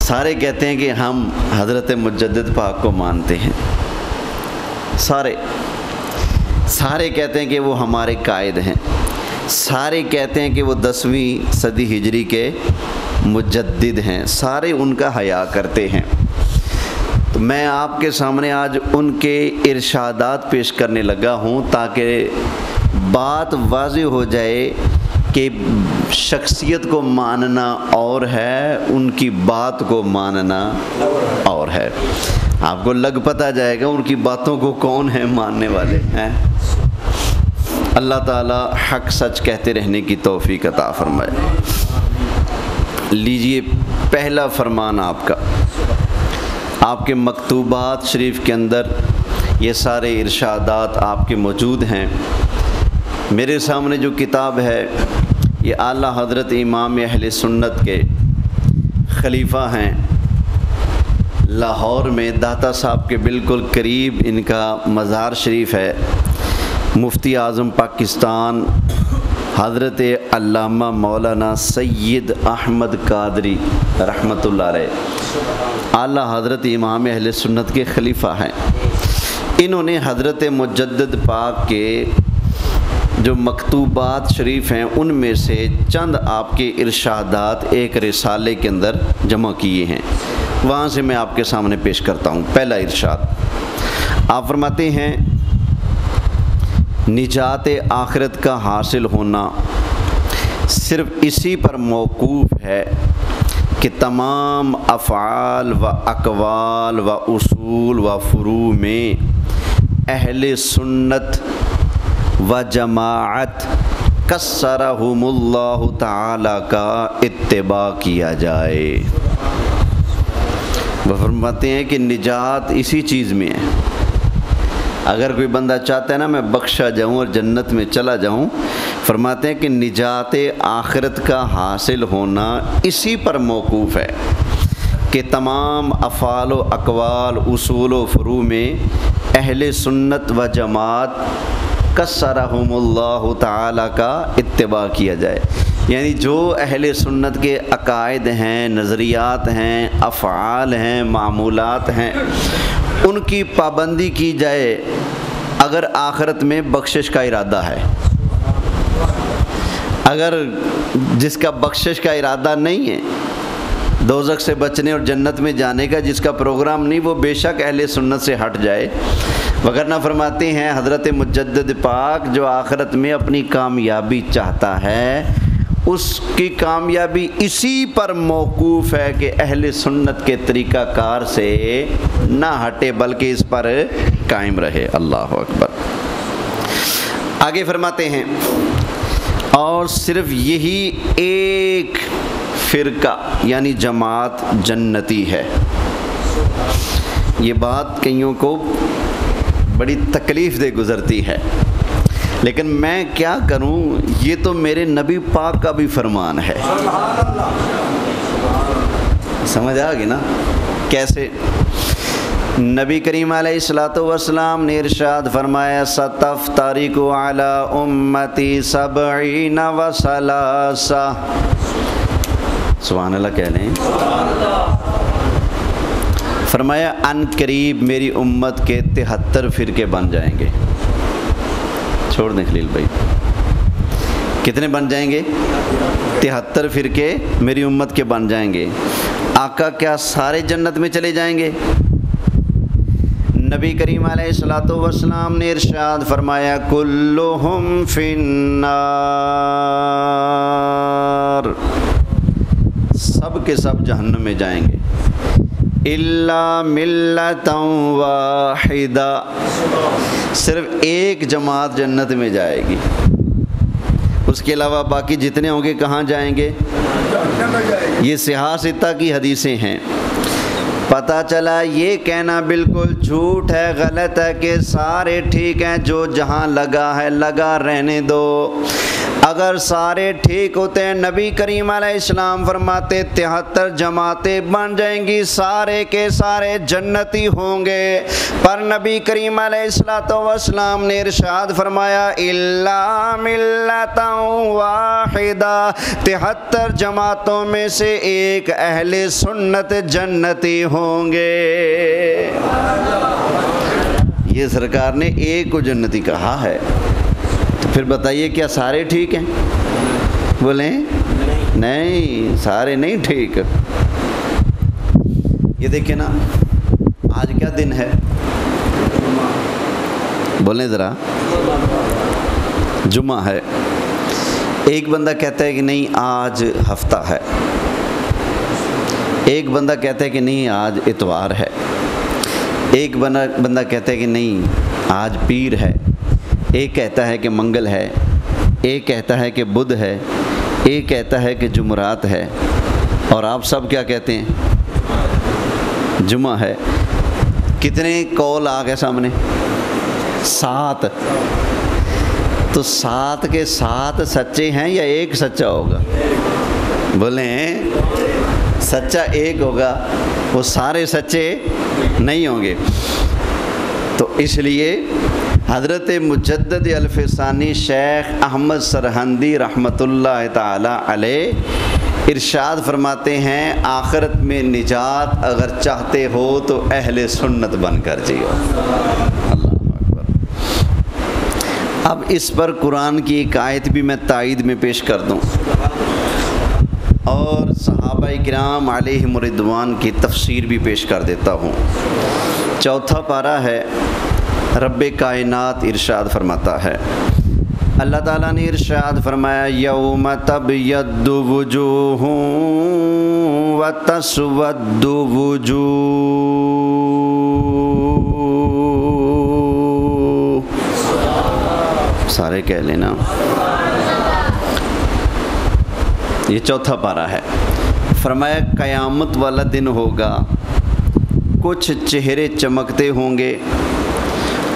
سارے کہتے ہیں کہ ہم حضرت مجدد پاک کو مانتے ہیں، سارے کہتے ہیں کہ وہ ہمارے قائد ہیں، سارے کہتے ہیں کہ وہ 10ویں صدی ہجری کے مجدد ہیں، سارے ان کا حیا کرتے ہیں۔ تو میں آپ کے سامنے آج ان کے ارشادات پیش کرنے لگا ہوں تاکہ بات واضح ہو جائے کہ شخصیت کو ماننا اور ہے، ان کی بات کو ماننا اور ہے۔ آپ کو لگ پتہ جائے گا ان کی باتوں کو کون ہے ماننے والے ہیں۔ اللہ تعالی حق سچ کہتے رہنے کی توفیق عطا فرمائے۔ لیجئے پہلا فرمان آپ کے مکتوبات شریف کے اندر یہ سارے ارشادات آپ کے موجود ہیں۔ میرے سامنے جو کتاب ہے یہ اعلیٰ حضرت امام اہل سنت کے خلیفہ ہیں، لاہور میں داتا صاحب کے بالکل قریب ان کا مزار شریف ہے۔ مفتی اعظم پاکستان حضرت علامہ مولانا سید احمد قادری رحمۃ اللہ علیہ اعلیٰ حضرت امام اہل سنت کے خلیفہ ہیں۔ انہوں نے حضرت مجدد پاک کے جو مکتوبات شریف ہیں ان میں سے چند آپ کے ارشادات ایک رسالے کے اندر جمع کیے ہیں، وہاں سے میں آپ کے سامنے پیش کرتا ہوں۔ پہلا ارشاد آپ فرماتے ہیں، نجات آخرت کا حاصل ہونا صرف اسی پر موقوف ہے کہ تمام افعال و اقوال و اصول و فروع میں اہل سنت و جماعت کسرہم اللہ تعالی کا اتباع کیا جائے۔ وہ فرماتے ہیں کہ نجات اسی چیز میں ہے۔ اگر کوئی بندہ چاہتا ہے نا میں بخشا جاؤں اور جنت میں چلا جاؤں، فرماتے ہیں کہ نجات آخرت کا حاصل ہونا اسی پر موقوف ہے کہ تمام افعال و اقوال اصول و فروع میں اہل سنت و جماعت کسرہم اللہ تعالی کا اتباع کیا جائے، یعنی جو اہل سنت کے عقائد ہیں، نظریات ہیں، افعال ہیں، معمولات ہیں، ان کی پابندی کی جائے اگر آخرت میں بخشش کا ارادہ ہے۔ اگر جس کا بخشش کا ارادہ نہیں ہے، دوزخ سے بچنے اور جنت میں جانے کا جس کا پروگرام نہیں، وہ بے شک اہل سنت سے ہٹ جائے۔ وگرنہ فرماتے ہیں حضرت مجدد پاک جو آخرت میں اپنی کامیابی چاہتا ہے اس کی کامیابی اسی پر موقوف ہے کہ اہل سنت کے طریقہ کار سے نہ ہٹے بلکہ اس پر قائم رہے۔ اللہ اکبر۔ آگے فرماتے ہیں اور صرف یہی ایک فرقہ یعنی جماعت جنتی ہے۔ یہ بات کئیوں کو بڑی تکلیف دہ گزرتی ہے، لیکن میں کیا کروں، یہ تو میرے نبی پاک کا بھی فرمان ہے۔ سمجھ آ گئی نا کیسے؟ نبی کریم علیہ الصلوۃ والسلام نے ارشاد فرمایا، ستفترق علی امتی 70 و 30۔ سبحان اللہ کہہ لیں۔ فرمایا ان قریب میری امت کے 73 فرقے بن جائیں گے۔ چھوڑ دیں خلیل بھائی، کتنے بن جائیں گے؟ 73 فرقے میری امت کے بن جائیں گے۔ آقا کیا سارے جنت میں چلے جائیں گے؟ نبی کریم علیہ الصلوۃ والسلام نے ارشاد فرمایا، کلہم فی النار، سب کے سب جہنم میں جائیں گے، الا ملۃ واحدہ، صرف ایک جماعت جنت میں جائے گی، اس کے علاوہ باقی جتنے ہوں گے کہاں جائیں گے؟ یہ صحاح ستہ کی حدیثیں ہیں۔ پتہ چلا یہ کہنا بالکل جھوٹ ہے، غلط ہے کہ سارے ٹھیک ہیں، جو جہاں لگا ہے لگا رہنے دو۔ اگر سارے ٹھیک ہوتے ہیں نبی کریم علیہ السلام فرماتے 73 جماعتیں بن جائیں گی، سارے کے سارے جنتی ہوں گے، پر نبی کریم علیہ السلام نے ارشاد فرمایا الا ملۃ واحدہ، 73 جماعتوں میں سے ایک اہل سنت جنتی ہوں گے۔ یہ سرکار نے ایک کو جنتی کہا ہے، تو پھر بتائیے کیا سارے ٹھیک ہیں؟ بولیں نہیں، سارے نہیں ٹھیک۔ یہ دیکھیں نا، آج کیا دن ہے؟ بولیں ذرا، جمعہ ہے۔ ایک بندہ کہتا ہے کہ نہیں آج ہفتہ ہے، ایک بندہ کہتا ہے کہ نہیں آج اتوار ہے، ایک بندہ کہتا ہے کہ نہیں آج پیر ہے، ایک کہتا ہے کہ منگل ہے، ایک کہتا ہے کہ بدھ ہے، ایک کہتا ہے کہ جمعرات ہے، اور آپ سب کیا کہتے ہیں؟ جمعہ ہے۔ کتنے قول آ گئے سامنے؟ 7۔ تو 7 کے 7 سچے ہیں یا ایک سچا ہوگا؟ بولیں سچا ایک ہوگا، وہ سارے سچے نہیں ہوں گے۔ تو اس لیے حضرت مجدد الف ثانی شیخ احمد سرہندی رحمۃ اللہ تعالی علیہ ارشاد فرماتے ہیں آخرت میں نجات اگر چاہتے ہو تو اہل سنت بن کر جیو۔ اللہ اکبر۔ اب اس پر قرآن کی ایک آیت بھی میں تائید میں پیش کر دوں اور صحابہ کرام علیہم رضوان کی تفسیر بھی پیش کر دیتا ہوں۔ 4 پارہ ہے، رب کائنات ارشاد فرماتا ہے، اللہ تعالیٰ نے ارشاد فرمایا یوم تبیض وجوہ وتسود وجوہ، سارے کہہ لینا۔ یہ 4 پارہ ہے۔ فرمایا قیامت والا دن ہوگا، کچھ چہرے چمکتے ہوں گے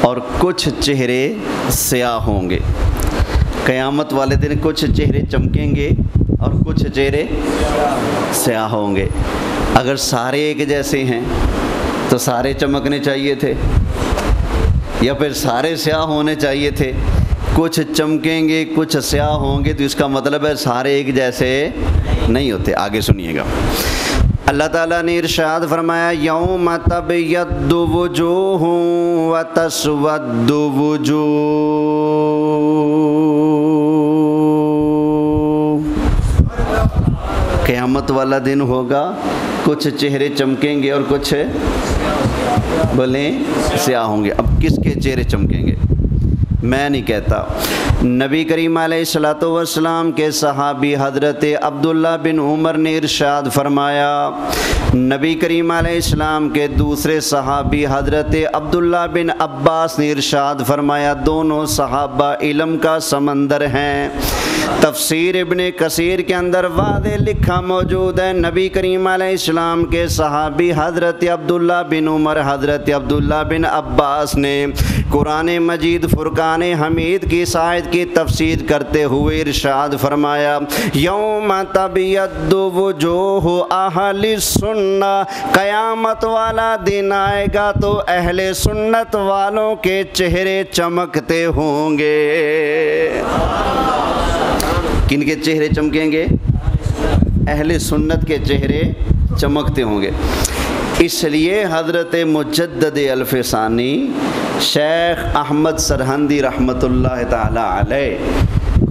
اور کچھ چہرے سیاہ ہوں گے۔ قیامت والے دن کچھ چہرے چمکیں گے اور کچھ چہرے سیاہ ہوں گے۔ اگر سارے ایک جیسے ہیں تو سارے چمکنے چاہیے تھے، یا پھر سارے سیاہ ہونے چاہیے تھے؟ کچھ چمکیں گے کچھ سیاہ ہوں گے، تو اس کا مطلب ہے سارے ایک جیسے نہیں ہوتے۔ آگے سنیے گا، اللہ تعالیٰ نے ارشاد فرمایا یوم تبیض وجوہ وتسود وجوہ، قیامت والا دن ہوگا، کچھ چہرے چمکیں گے اور کچھ بولیں سیاہ ہوں گے۔ اب کس کے چہرے چمکیں گے؟ میں نہیں کہتا، نبی کریم علیہ السلام کے صحابی حضرت عبداللہ بن عمر نے ارشاد فرمایا، نبی کریم علیہ السلام کے دوسرے صحابی حضرت عبداللہ بن عباس نے ارشاد فرمایا، دونوں صحابہ علم کا سمندر ہیں۔ تفسیر ابن کثیر کے اندر واضح لکھا موجود ہے، نبی کریم علیہ السلام کے صحابی حضرت عبداللہ بن عمر حضرت عبداللہ بن عباس نے قرآن مجید فرقان حمید کی اس آیت کی تفسیر کرتے ہوئے ارشاد فرمایا یوم تبیض وجوہ اہل سنہ، قیامت والا دن آئے گا تو اہل سنت والوں کے چہرے چمکتے ہوں گے۔ کن کے چہرے چمکیں گے؟ اہل سنت کے چہرے چمکتے ہوں گے۔ اس لیے حضرت مجدد الف ثانی شیخ احمد سرہندی رحمۃ اللہ تعالی علیہ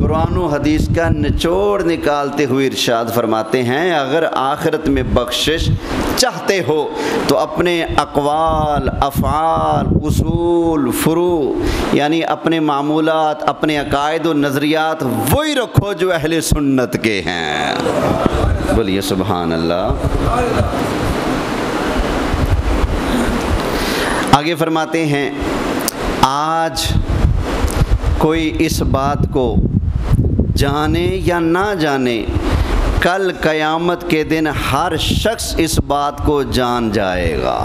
قرآن و حدیث کا نچوڑ نکالتے ہوئے ارشاد فرماتے ہیں، اگر آخرت میں بخشش چاہتے ہو تو اپنے اقوال، افعال، اصول، فروع، یعنی اپنے معمولات، اپنے عقائد و نظریات وہی رکھو جو اہل سنت کے ہیں۔ بولیے سبحان اللہ۔ آگے فرماتے ہیں، آج کوئی اس بات کو جانے یا نہ جانے، کل قیامت کے دن ہر شخص اس بات کو جان جائے گا،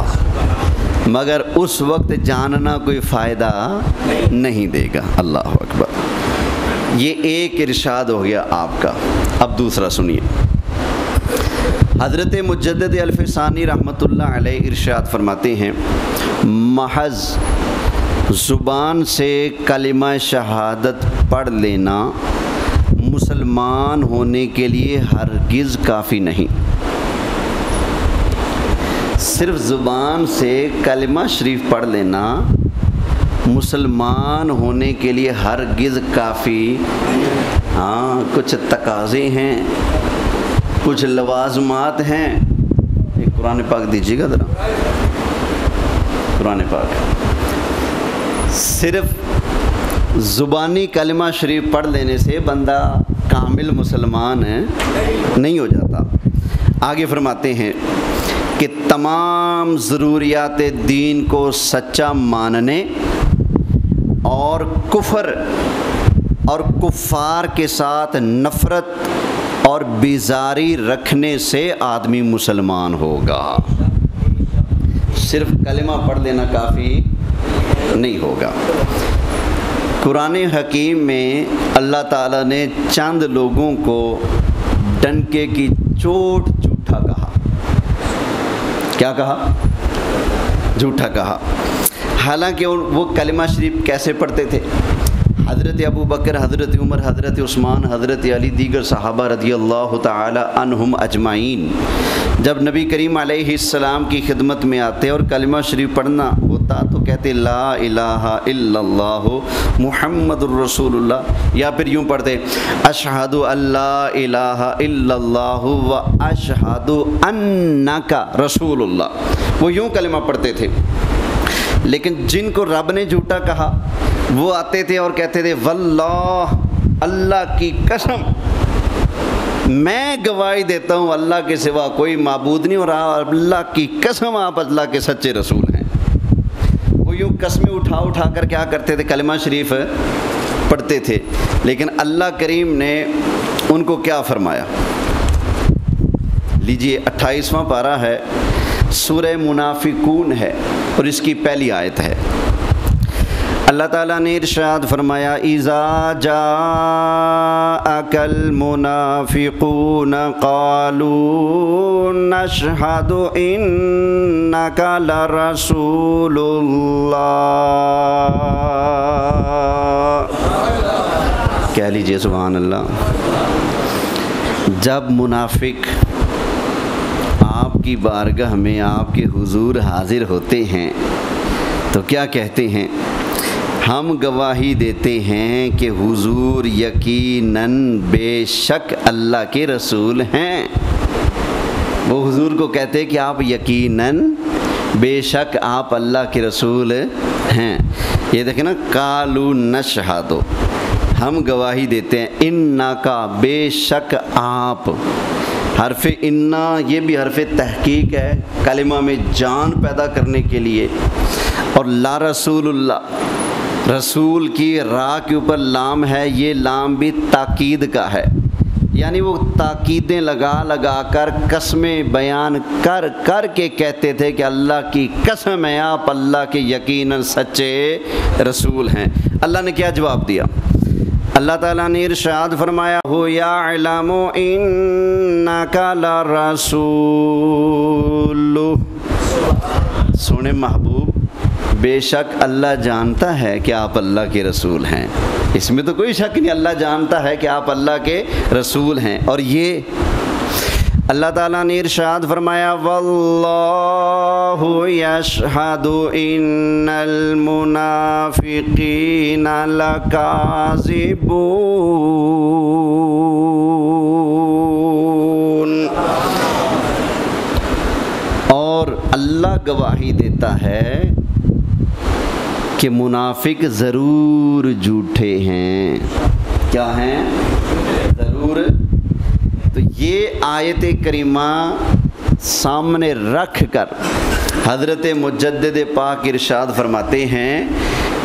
مگر اس وقت جاننا کوئی فائدہ نہیں دے گا۔ اللہ اکبر۔ یہ ایک ارشاد ہو گیا آپ کا۔ اب دوسرا سنیے، حضرت مجدد الفسانی رحمۃ اللہ علیہ ارشاد فرماتے ہیں، محض زبان سے کلمہ شہادت پڑھ لینا مسلمان ہونے کے لیے ہرگز کافی نہیں۔ صرف زبان سے کلمہ شریف پڑھ لینا مسلمان ہونے کے لیے ہرگز کافی، ہاں کچھ تقاضے ہیں، کچھ لوازمات ہیں۔ ایک قرآن پاک دیجیے گا ذرا، قرآن پاک۔ صرف زبانی کلمہ شریف پڑھ لینے سے بندہ کامل مسلمان نہیں ہو جاتا۔ آگے فرماتے ہیں کہ تمام ضروریات دین کو سچا ماننے اور کفر اور کفار کے ساتھ نفرت اور بیزاری رکھنے سے آدمی مسلمان ہوگا۔ صرف کلمہ پڑھ لینا کافی نہیں ہوگا۔ قرآن حکیم میں اللہ تعالیٰ نے چند لوگوں کو ڈنکے کی چوٹ جھوٹا کہا۔ کیا کہا؟ جھوٹا کہا۔ حالانکہ وہ کلمہ شریف کیسے پڑھتے تھے؟ حضرت ابو بکر، حضرت عمر، حضرت عثمان، حضرت علی، دیگر صحابہ رضی اللہ تعالی عنہم اجمعین جب نبی کریم علیہ السلام کی خدمت میں آتے اور کلمہ شریف پڑھنا ہوتا تو کہتے لا الہ الا اللہ محمد الرسول اللہ، یا پھر یوں پڑھتے اشہد ان لا الہ الا اللہ و اشہد انک رسول اللہ، وہ یوں کلمہ پڑھتے تھے۔ لیکن جن کو رب نے جھوٹا کہا وہ آتے تھے اور کہتے تھے واللہ، اللہ کی قسم میں گواہی دیتا ہوں اللہ کے سوا کوئی معبود نہیں، اور اللہ کی قسم آپ اللہ کے سچے رسول ہیں۔ وہ یوں قسمیں اٹھا اٹھا کر کیا کرتے تھے؟ کلمہ شریف پڑھتے تھے۔ لیکن اللہ کریم نے ان کو کیا فرمایا؟ لیجئے 28واں پارہ ہے، سورہ منافقون ہے اور اس کی پہلی آیت ہے۔ اللہ تعالیٰ نے ارشاد فرمایا اذا جاءک المنافقون قالوا نشہد انک لرسول اللہ، کہہ لیجئے سبحان اللہ۔ جب منافق آپ کی بارگاہ میں آپ کے حضور حاضر ہوتے ہیں تو کیا کہتے ہیں؟ ہم گواہی دیتے ہیں کہ حضور یقیناً بے شک اللہ کے رسول ہیں۔ وہ حضور کو کہتے ہیں کہ آپ یقیناً بے شک آپ اللہ کے رسول ہیں۔ یہ دیکھیں نا، قالوا نشہد، ہم گواہی دیتے ہیں، انکا بے شک آپ، حرف انا یہ بھی حرف تحقیق ہے کلمہ میں جان پیدا کرنے کے لیے، اور لا رسول اللہ، رسول کی را کے اوپر لام ہے، یہ لام بھی تاکید کا ہے، یعنی وہ تاکیدیں لگا لگا کر قسمیں بیان کر کر کے کہتے تھے کہ اللہ کی قسم ہے آپ اللہ کے یقیناً سچے رسول ہیں۔ اللہ نے کیا جواب دیا؟ اللہ تعالیٰ نے ارشاد فرمایا ہو یعلم انک لرسول، سونے محبوب بے شک اللہ جانتا ہے کہ آپ اللہ کے رسول ہیں، اس میں تو کوئی شک نہیں، اللہ جانتا ہے کہ آپ اللہ کے رسول ہیں۔ اور یہ اللہ تعالیٰ نے ارشاد فرمایا واللہ یشہد ان المنافقین لکاذبون، اور اللہ گواہی دیتا ہے کہ منافق ضرور جھوٹے ہیں۔ کیا ہیں؟ ضرور۔ تو یہ آیت کریمہ سامنے رکھ کر حضرت مجدد پاک ارشاد فرماتے ہیں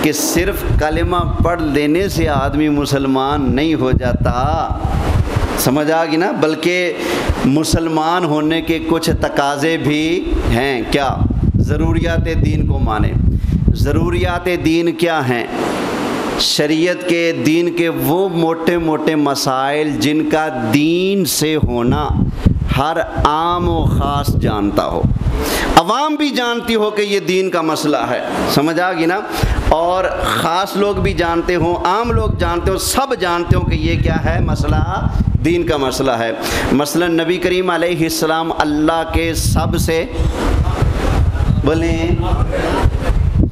کہ صرف کلمہ پڑھ لینے سے آدمی مسلمان نہیں ہو جاتا، سمجھ آ گئی نا، بلکہ مسلمان ہونے کے کچھ تقاضے بھی ہیں۔ کیا؟ ضروریات دین کو مانے۔ ضروریات دین کیا ہیں؟ شریعت کے دین کے وہ موٹے موٹے مسائل جن کا دین سے ہونا ہر عام و خاص جانتا ہو، عوام بھی جانتی ہو کہ یہ دین کا مسئلہ ہے، سمجھ آ گئی نا، اور خاص لوگ بھی جانتے ہوں، عام لوگ جانتے ہوں، سب جانتے ہوں کہ یہ کیا ہے مسئلہ، دین کا مسئلہ ہے۔ مثلا نبی کریم علیہ السلام اللہ کے سب سے بولیں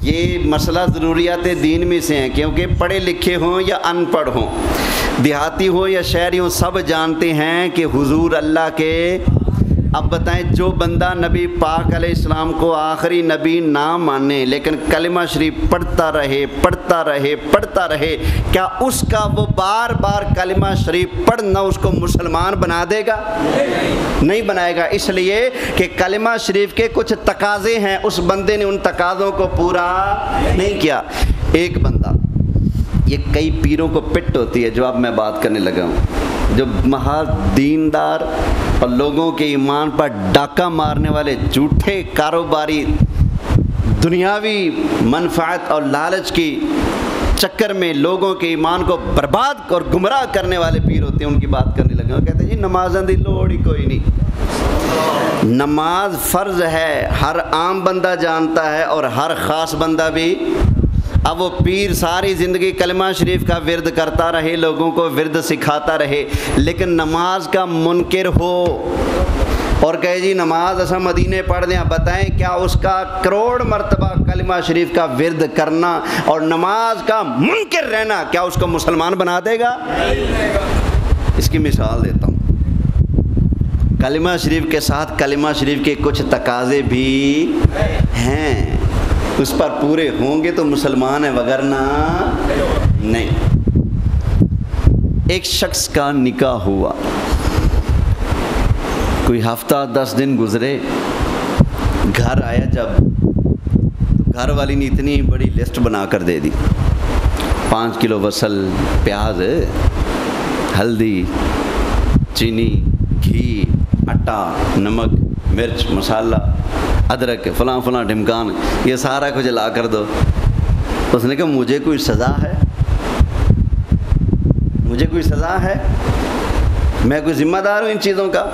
یہ مسئلہ ضروریات دین میں سے ہیں، کیونکہ پڑھے لکھے ہوں یا ان پڑھ ہوں، دیہاتی ہوں یا شہری ہوں، سب جانتے ہیں کہ حضور اللہ کے۔ اب بتائیں جو بندہ نبی پاک علیہ السلام کو آخری نبی نہ مانے لیکن کلمہ شریف پڑھتا رہے پڑھتا رہے پڑھتا رہے، کیا اس کا وہ بار بار کلمہ شریف پڑھنا اس کو مسلمان بنا دے گا؟ نہیں بنائے گا، اس لیے کہ کلمہ شریف کے کچھ تقاضے ہیں، اس بندے نے ان تقاضوں کو پورا نہیں کیا۔ ایک بندہ، یہ کئی پیروں کو پٹ ہوتی ہے جو اب میں بات کرنے لگا ہوں، جو محض دیندار اور لوگوں کے ایمان پر ڈاکہ مارنے والے جھوٹے کاروباری دنیاوی منفعت اور لالچ کی چکر میں لوگوں کے ایمان کو برباد اور گمراہ کرنے والے پیر ہوتے ہیں، ان کی بات کرنے لگا ہوں۔ کہتے ہیں جی نمازاں دی لوڑ ہی کوئی نہیں، نماز فرض ہے، ہر عام بندہ جانتا ہے اور ہر خاص بندہ بھی۔ اب وہ پیر ساری زندگی کلمہ شریف کا ورد کرتا رہے، لوگوں کو ورد سکھاتا رہے، لیکن نماز کا منکر ہو اور کہے جی نماز اساں مدینے پڑھ دیں، بتائیں کیا اس کا کروڑ مرتبہ کلمہ شریف کا ورد کرنا اور نماز کا منکر رہنا کیا اس کو مسلمان بنا دے گا؟ اس کی مثال دیتا ہوں، کلمہ شریف کے ساتھ کلمہ شریف کے کچھ تقاضے بھی ہیں، اس پر پورے ہوں گے تو مسلمان ہے، وگرنہ نہیں۔ ایک شخص کا نکاح ہوا، کوئی ہفتہ 10 دن گزرے، گھر آیا جب تو گھر والی نے اتنی بڑی لسٹ بنا کر دے دی، 5 کلو بصل، پیاز، ہلدی، چینی، گھی، آٹا، نمک، مرچ، مسالہ، ادرک، فلاں فلاں ڈھمکان، یہ سارا کچھ لا کر دو۔ اس نے کہا مجھے کوئی سزا ہے؟ مجھے کوئی سزا ہے؟ میں کوئی ذمہ دار ہوں ان چیزوں کا؟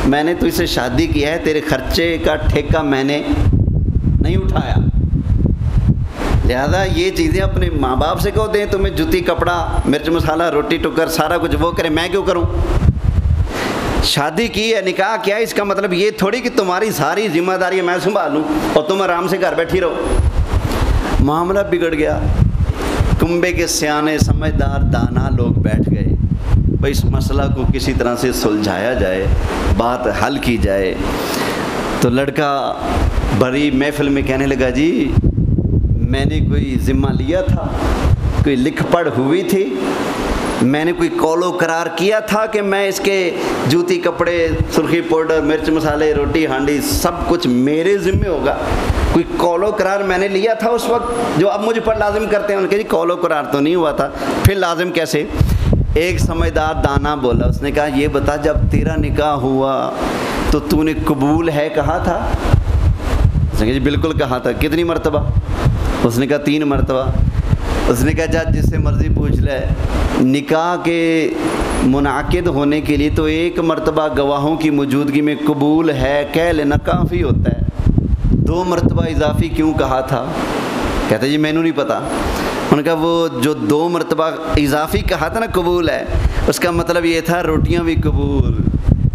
میں نے تو اسے شادی کی ہے، تیرے خرچے کا ٹھیکہ میں نے نہیں اٹھایا، لہذا یہ چیزیں اپنے ماں باپ سے کہو دیں تمہیں جوتی، کپڑا، مرچ، مسالہ، روٹی ٹکر، سارا کچھ وہ کرے، میں کیوں کروں؟ شادی کی ہے، نکاح کیا ہے، اس کا مطلب یہ تھوڑی کہ تمہاری ساری ذمہ داری میں سنبھالوں اور تم آرام سے گھر بیٹھی رہو۔ معاملہ بگڑ گیا، کنبے کے سیانے سمجھدار دانا لوگ بیٹھ گئے، بھائی اس مسئلہ کو کسی طرح سے سلجھایا جائے، بات حل کی جائے۔ تو لڑکا بڑی محفل میں کہنے لگا جی میں نے کوئی ذمہ لیا تھا، کوئی لکھ پڑھ ہوئی تھی، میں نے کوئی قول و قرار کیا تھا کہ میں اس کے جوتی، کپڑے، سرخی پاؤڈر، مرچ، مسالے، روٹی، ہانڈی سب کچھ میرے ذمہ ہوگا؟ کوئی قول و قرار میں نے لیا تھا اس وقت جو اب مجھ پر لازم کرتے ہیں؟ ان کے جی قول و قرار تو نہیں ہوا تھا، پھر لازم کیسے؟ ایک سمجھدار دانا بولا، اس نے کہا یہ بتا جب تیرا نکاح ہوا تو تو نے قبول ہے کہا تھا؟ اس نے کہا جی بالکل کہا تھا۔ کتنی مرتبہ؟ اس نے کہا 3 مرتبہ۔ اس نے کہا جج جس سے مرضی پوچھ لے، نکاح کے منعقد ہونے کے لیے تو 1 مرتبہ گواہوں کی موجودگی میں قبول ہے کہہ لینا کافی ہوتا ہے، 2 مرتبہ اضافی کیوں کہا تھا؟ کہتے جی میں نے نہیں پتا۔ انہوں نے کہا وہ جو 2 مرتبہ اضافی کہا تھا نا قبول ہے، اس کا مطلب یہ تھا روٹیاں بھی قبول،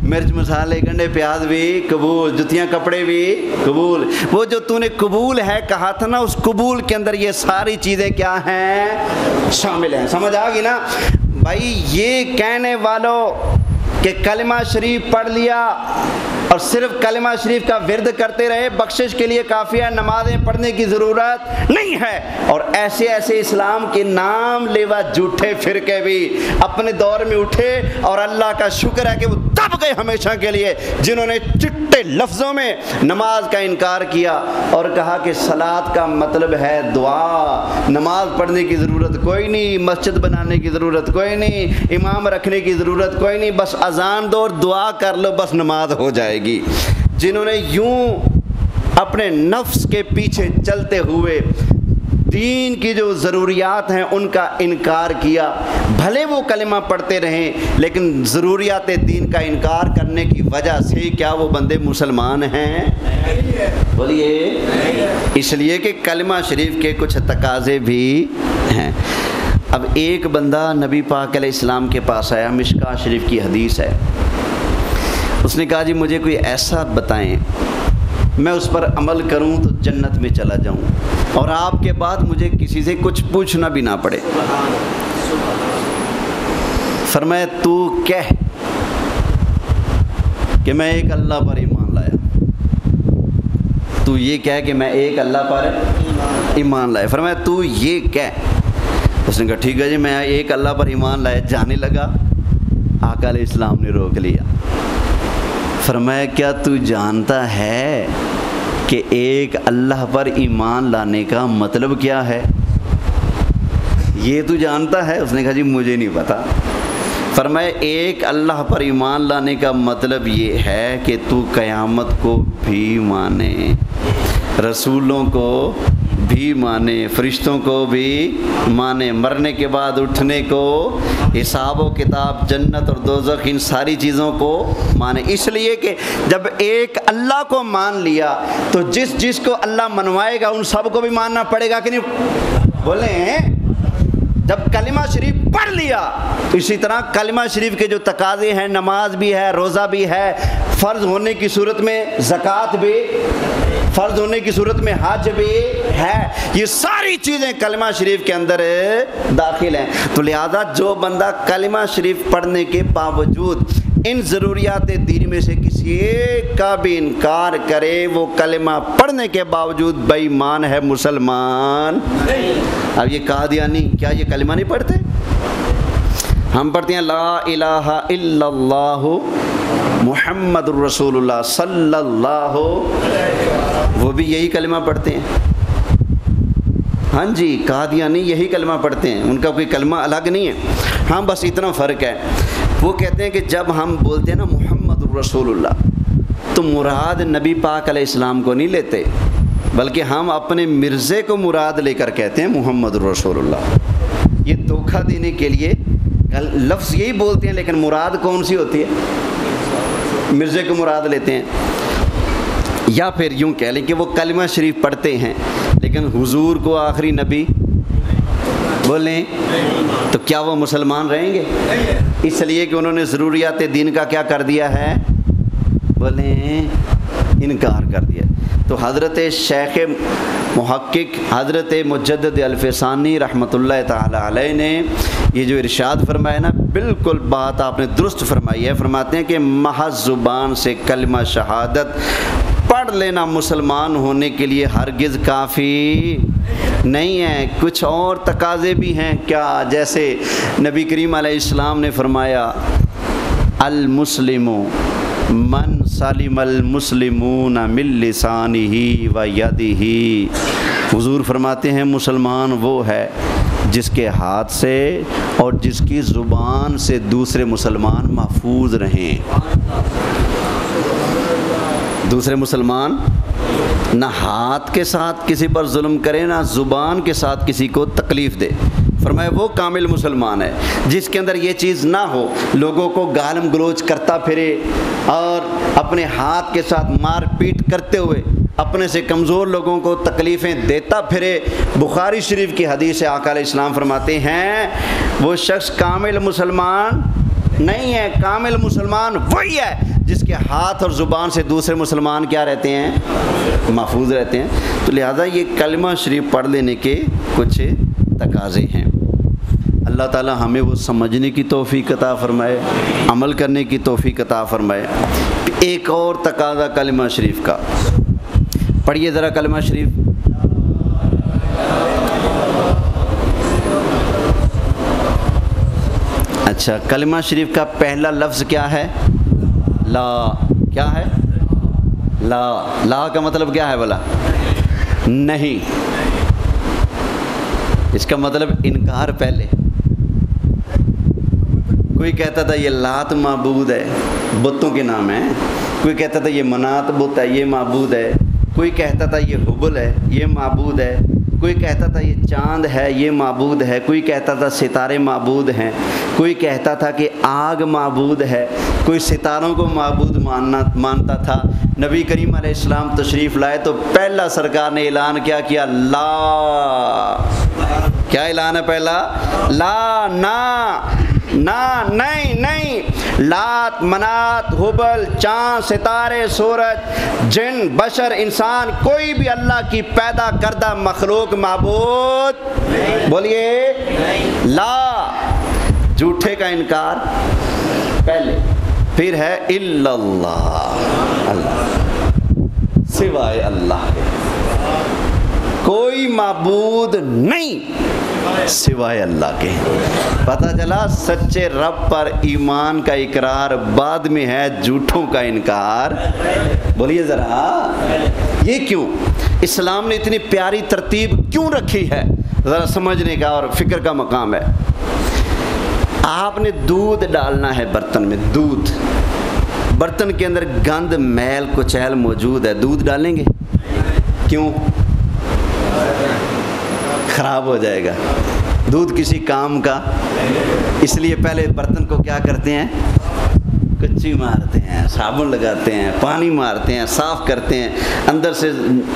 مرچ، مسالے، گنڈے، پیاز بھی قبول، جوتیاں، کپڑے بھی قبول۔ وہ جو تو نے قبول ہے کہا تھا نا، اس قبول کے اندر یہ ساری چیزیں کیا ہیں؟ شامل ہیں۔ سمجھ آ گئی نا بھائی؟ یہ کہنے والوں کہ کلمہ شریف پڑھ لیا اور صرف کلمہ شریف کا ورد کرتے رہے، بخشش کے لیے کافی ہے، نمازیں پڑھنے کی ضرورت نہیں ہے، اور ایسے ایسے اسلام کے نام لیوا جھوٹے فرقے بھی اپنے دور میں اٹھے، اور اللہ کا شکر ہے کہ وہ دب گئے ہمیشہ کے لیے، جنہوں نے چٹے لفظوں میں نماز کا انکار کیا اور کہا کہ صلاۃ کا مطلب ہے دعا، نماز پڑھنے کی ضرورت کوئی نہیں، مسجد بنانے کی ضرورت کوئی نہیں، امام رکھنے کی ضرورت کوئی نہیں، بس اذان دو اور دعا کر لو بس نماز ہو جائے گی۔ جنہوں نے یوں اپنے نفس کے پیچھے چلتے ہوئے دین کی جو ضروریات ہیں ان کا انکار کیا، بھلے وہ کلمہ پڑھتے رہیں لیکن ضروریات دین کا انکار کرنے کی وجہ سے کیا وہ بندے مسلمان ہیں؟ بولیے، اس لیے کہ کلمہ شریف کے کچھ تقاضے بھی ہیں۔ اب ایک بندہ نبی پاک علیہ السلام کے پاس آیا، مشکاۃ شریف کی حدیث ہے، اس نے کہا جی مجھے کوئی ایسا بتائیں میں اس پر عمل کروں تو جنت میں چلا جاؤں اور آپ کے بعد مجھے کسی سے کچھ پوچھنا بھی نہ پڑے۔ فرمایا تو کہہ کہ میں ایک اللہ پر ایمان لایا، تو یہ کہہ کہ میں ایک اللہ پر ایمان لایا۔ فرمایا تو یہ کہہ۔ اس نے کہا ٹھیک ہے جی میں ایک اللہ پر ایمان لایا، جانے لگا، آقا علیہ السلام نے روک لیا۔ فرمایا کیا تو جانتا ہے کہ ایک اللہ پر ایمان لانے کا مطلب کیا ہے؟ یہ تو جانتا ہے؟ اس نے کہا جی مجھے نہیں پتا۔ فرمایا ایک اللہ پر ایمان لانے کا مطلب یہ ہے کہ تو قیامت کو بھی مانے، رسولوں کو بھی مانے، فرشتوں کو بھی مانے، مرنے کے بعد اٹھنے کو، حساب و کتاب، جنت اور دوزخ، ان ساری چیزوں کو مانے۔ اس لیے کہ جب ایک اللہ کو مان لیا تو جس کو اللہ منوائے گا ان سب کو بھی ماننا پڑے گا کہ نہیں؟ بولیں، جب کلمہ شریف پڑھ لیا تو اسی طرح کلمہ شریف کے جو تقاضے ہیں، نماز بھی ہے، روزہ بھی ہے، فرض ہونے کی صورت میں زکوٰۃ بھی، فرض ہونے کی صورت میں حج بھی ہے، یہ ساری چیزیں کلمہ شریف کے اندر داخل ہیں۔ تو لہذا جو بندہ کلمہ شریف پڑھنے کے باوجود ان ضروریات دین میں سے کسی ایک کا بھی انکار کرے، وہ کلمہ پڑھنے کے باوجود بے ایمان ہے، مسلمان۔ اب یہ قادیانی کیا یہ کلمہ نہیں پڑھتے؟ ہم پڑھتے ہیں لا الہ الا اللہ محمد الرسول اللہ صلی اللہ، وہ بھی یہی کلمہ پڑھتے ہیں۔ ہاں جی، قادیانی یہی کلمہ پڑھتے ہیں، ان کا کوئی کلمہ الگ نہیں ہے۔ ہاں بس اتنا فرق ہے، وہ کہتے ہیں کہ جب ہم بولتے ہیں نا محمد الرسول اللہ تو مراد نبی پاک علیہ السلام کو نہیں لیتے، بلکہ ہم اپنے مرزے کو مراد لے کر کہتے ہیں محمد الرسول اللہ۔ یہ دھوکہ دینے کے لیے لفظ یہی بولتے ہیں لیکن مراد کون سی ہوتی ہے؟ مرزے کو مراد لیتے ہیں۔ یا پھر یوں کہہ لیں کہ وہ کلمہ شریف پڑھتے ہیں لیکن حضور کو آخری نبی بولیں تو کیا وہ مسلمان رہیں گے؟ اس لیے کہ انہوں نے ضروریات دین کا کیا کر دیا ہے؟ بولیں انکار کر دیا۔ تو حضرت شیخ محقق حضرت مجدد الفسانی رحمۃ اللہ تعالی علیہ نے یہ جو ارشاد فرمایا نا، بالکل بات آپ نے درست فرمائی ہے۔ فرماتے ہیں کہ محض زبان سے کلمہ شہادت پڑھ لینا مسلمان ہونے کے لیے ہرگز کافی نہیں ہے، کچھ اور تقاضے بھی ہیں۔ کیا؟ جیسے نبی کریم علیہ السلام نے فرمایا المسلم من سلم المسلمون من لسانہ و یدہ، حضور فرماتے ہیں مسلمان وہ ہے جس کے ہاتھ سے اور جس کی زبان سے دوسرے مسلمان محفوظ رہیں۔ دوسرے مسلمان نہ ہاتھ کے ساتھ کسی پر ظلم کرے، نہ زبان کے ساتھ کسی کو تکلیف دے۔ فرمایا وہ کامل مسلمان ہے جس کے اندر یہ چیز نہ ہو، لوگوں کو گالم گلوچ کرتا پھرے اور اپنے ہاتھ کے ساتھ مار پیٹ کرتے ہوئے اپنے سے کمزور لوگوں کو تکلیفیں دیتا پھرے۔ بخاری شریف کی حدیث ہے، آقا علیہ السلام فرماتے ہیں وہ شخص کامل مسلمان نہیں ہے، کامل مسلمان وہی ہے جس کے ہاتھ اور زبان سے دوسرے مسلمان کیا رہتے ہیں؟ محفوظ رہتے ہیں۔ تو لہذا یہ کلمہ شریف پڑھ لینے کے کچھ تقاضے ہیں۔ اللہ تعالی ہمیں وہ سمجھنے کی توفیق عطا فرمائے، عمل کرنے کی توفیق عطا فرمائے۔ ایک اور تقاضا کلمہ شریف کا، پڑھیے ذرا کلمہ شریف۔ اچھا، کلمہ شریف کا پہلا لفظ کیا ہے؟ لا۔ کیا ہے؟ لا۔ لا کا مطلب کیا ہے بھلا؟ نہیں۔ اس کا مطلب انکار پہلے۔ کوئی کہتا تھا یہ لات معبود ہے، بتوں کے نام ہیں، کوئی کہتا تھا یہ منات بت ہے، یہ معبود ہے، کوئی کہتا تھا یہ حبل ہے یہ معبود ہے، کوئی کہتا تھا یہ چاند ہے یہ معبود ہے، کوئی کہتا تھا ستارے معبود ہیں، کوئی کہتا تھا کہ آگ معبود ہے، کوئی ستاروں کو معبود مانتا تھا۔ نبی کریم علیہ السلام تشریف لائے تو پہلا سرکار نے اعلان کیا لا، کیا اعلان ہے پہلا؟ لا، نہیں، لات منات حبل چاند ستارے سورج جن بشر انسان کوئی بھی اللہ کی پیدا کردہ مخلوق معبود بولیے لا، جھوٹے کا انکار پہلے، پھر ہے الا اللہ، سوائے اللہ کے کوئی معبود نہیں سوائے اللہ کے۔ پتہ چلا سچے رب پر ایمان کا اقرار بعد میں ہے، جھوٹوں کا انکار بولیے ذرا یہ کیوں؟ اسلام نے اتنی پیاری ترتیب کیوں رکھی ہے؟ ذرا سمجھنے کا اور فکر کا مقام ہے۔ آپ نے دودھ ڈالنا ہے برتن میں، دودھ، برتن کے اندر گند میل کچیل موجود ہے، دودھ ڈالیں گے؟ کیوں؟ خراب ہو جائے گا، دودھ کسی کام کا، اس لیے پہلے برتن کو کیا کرتے ہیں؟ کچی مارتے ہیں، صابن لگاتے ہیں، پانی مارتے ہیں، صاف کرتے ہیں، اندر سے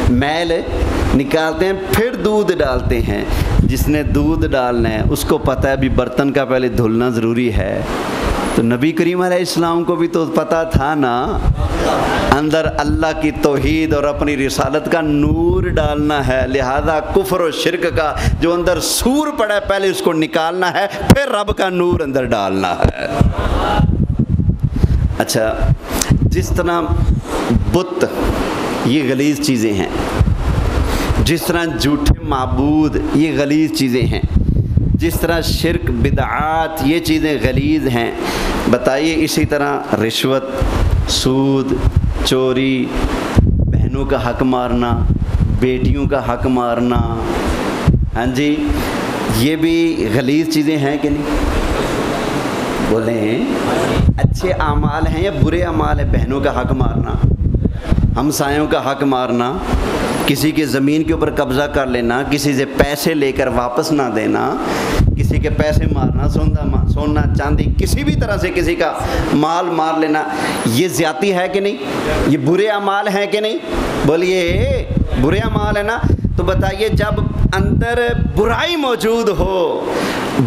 میل نکالتے ہیں، پھر دودھ ڈالتے ہیں۔ جس نے دودھ ڈالنا ہے اس کو پتہ ہے بھی برتن کا پہلے دھلنا ضروری ہے، تو نبی کریم علیہ السلام کو بھی تو پتہ تھا نا، اندر اللہ کی توحید اور اپنی رسالت کا نور ڈالنا ہے، لہذا کفر و شرک کا جو اندر سور پڑا ہے پہلے اس کو نکالنا ہے، پھر رب کا نور اندر ڈالنا ہے۔ اچھا، جس طرح بت یہ غلیظ چیزیں ہیں، جس طرح جھوٹے معبود یہ غلیظ چیزیں ہیں، جس طرح شرک بدعات یہ چیزیں غلیظ ہیں، بتائیے اسی طرح رشوت، سود، چوری، بہنوں کا حق مارنا، بیٹیوں کا حق مارنا، ہاں جی، یہ بھی غلیظ چیزیں ہیں کہ نہیں؟ بولیں اچھے اعمال ہیں یا برے اعمال ہیں؟ بہنوں کا حق مارنا، ہمسایوں کا حق مارنا، کسی کی زمین کے اوپر قبضہ کر لینا، کسی سے پیسے لے کر واپس نہ دینا، کسی کے پیسے مارنا، سونا چاندی کسی بھی طرح سے کسی کا مال مار لینا، یہ زیادتی ہے کہ نہیں؟ یہ برے اعمال ہیں کہ نہیں؟ بولیے برے اعمال ہے نا؟ تو بتائیے جب اندر برائی موجود ہو،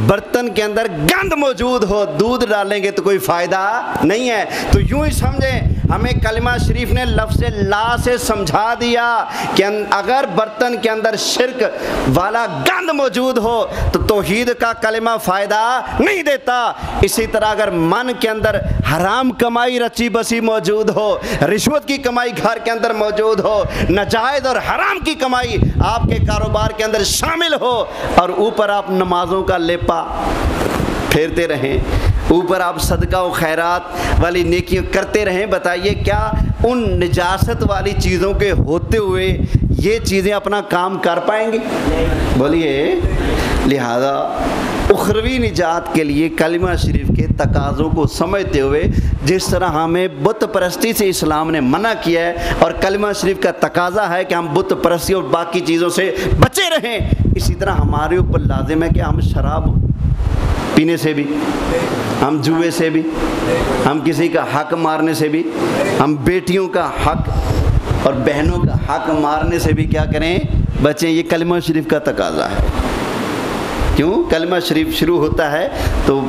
برتن کے اندر گند موجود ہو، دودھ ڈالیں گے تو کوئی فائدہ نہیں ہے۔ تو یوں ہی سمجھیں، ہمیں کلمہ شریف نے لفظ لا سے سمجھا دیا کہ اگر برتن کے اندر شرک والا گند موجود ہو تو توحید کا کلمہ فائدہ نہیں دیتا۔ اسی طرح اگر من کے اندر حرام کمائی رچی بسی موجود ہو، رشوت کی کمائی گھر کے اندر موجود ہو، ناجائز اور حرام کی کمائی آپ کے کاروبار کے اندر شامل ہو، اور اوپر آپ نمازوں کا لیپا پھیرتے رہیں، اوپر آپ صدقہ و خیرات والی نیکیاں کرتے رہیں، بتائیے کیا ان نجاست والی چیزوں کے ہوتے ہوئے یہ چیزیں اپنا کام کر پائیں گے؟ بولیے۔ لہذا اخروی نجات کے لیے کلمہ شریف کے تقاضوں کو سمجھتے ہوئے، جس طرح ہمیں بت پرستی سے اسلام نے منع کیا ہے اور کلمہ شریف کا تقاضا ہے کہ ہم بت پرستی اور باقی چیزوں سے بچے رہیں، اسی طرح ہمارے اوپر لازم ہے کہ ہم شراب پینے سے بھی، ہم جوئے سے بھی، ہم کسی کا حق مارنے سے بھی، ہم بیٹیوں کا حق اور بہنوں کا حق مارنے سے بھی کیا کریں؟ بچیں۔ یہ کلمہ شریف کا تقاضا ہے۔ کیوں؟ کلمہ شریف شروع ہوتا ہے تو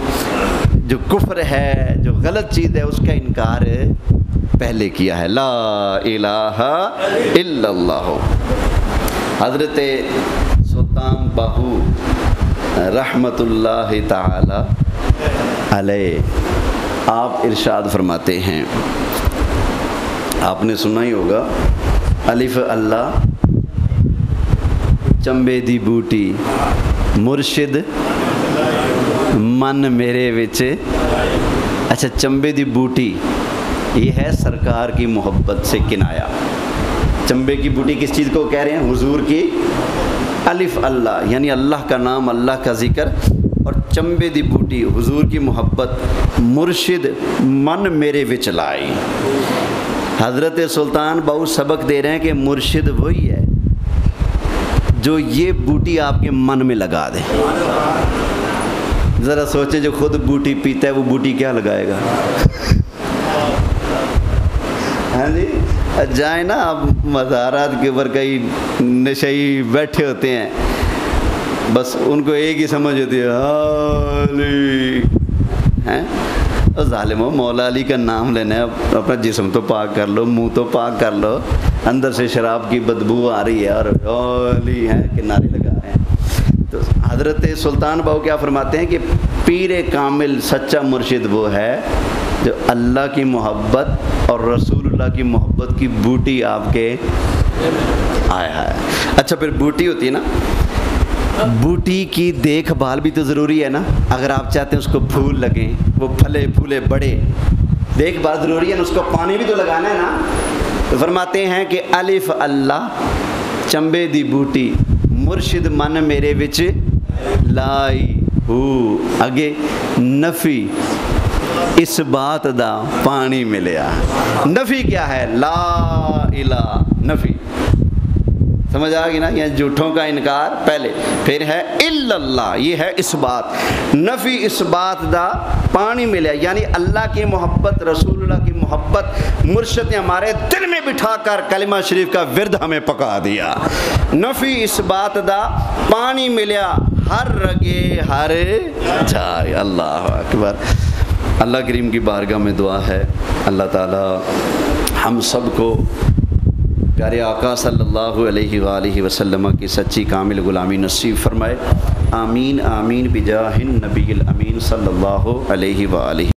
جو کفر ہے، جو غلط چیز ہے، اس کا انکار پہلے کیا ہے، لا الہ الا اللہ۔ حضرت سلطان باہو رحمت اللہ تعالی علیہ آپ ارشاد فرماتے ہیں، آپ نے سنا ہی ہوگا، الف اللہ چمبے دی بوٹی مرشد من میرے وچ۔ اچھا، چمبے دی بوٹی یہ ہے سرکار کی محبت سے کنایا۔ چمبے کی بوٹی کس چیز کو کہہ رہے ہیں؟ حضور کی الف اللہ یعنی اللہ کا نام، اللہ کا ذکر، اور چمبے دی بوٹی حضور کی محبت، مرشد من میرے وچ لائی۔ حضرت سلطان باؤ سبق دے رہے ہیں کہ مرشد وہی ہے جو یہ بوٹی آپ کے من میں لگا دے. ذرا سوچیں جو خود بوٹی پیتا ہے وہ بوٹی کیا لگائے گا؟ ہاں جی، جائیں نا آپ مزارات کے اوپر کئی نشئی بیٹھے ہوتے ہیں، بس ان کو ایک ہی سمجھ ہوتی ہے علی ہیں. ظالمو، مولا علی کا نام لینا ہے، اپنا جسم تو پاک کر لو، منہ تو پاک کر لو، اندر سے شراب کی بدبو آ رہی ہے اور علی ہیں کہ نعرے لگا رہے ہیں. تو حضرت سلطان باؤ کیا فرماتے ہیں کہ پیر کامل سچا مرشد وہ ہے جو اللہ کی محبت اور رسول اللہ کی محبت کی بوٹی آپ کے آیا ہے. اچھا، پھر بوٹی ہوتی ہے نا، بوٹی کی دیکھ بھال بھی تو ضروری ہے نا. اگر آپ چاہتے ہیں اس کو پھول لگیں، وہ پھلے پھولے بڑے، دیکھ بھال ضروری ہے نا، اس کو پانی بھی تو لگانا ہے نا. تو فرماتے ہیں کہ الف اللہ چمبے دی بوٹی مرشد من میرے وچ لائی ہو. اگے نفی اس بات دا پانی ملیا. نفی کیا ہے؟ لا الہ، نفی سمجھ آ گئی نا، یہ جھوٹوں کا انکار پہلے، پھر ہے الا اللہ، یہ ہے اس بات. نفی اس بات دا پانی ملیا، یعنی اللہ کی محبت، رسول اللہ کی محبت مرشد نے ہمارے دل میں بٹھا کر کلمہ شریف کا ورد ہمیں پکا دیا. نفی اس بات دا پانی ملیا ہر رگے ہر جائے. اللہ اکبر. اللہ کریم کی بارگاہ میں دعا ہے اللہ تعالی ہم سب کو پیارے آقا صلی اللہ علیہ وآلہ وسلم کی سچی کامل غلامی نصیب فرمائے. آمین آمین بجاہ النبی الامین صلی اللہ علیہ وآلہ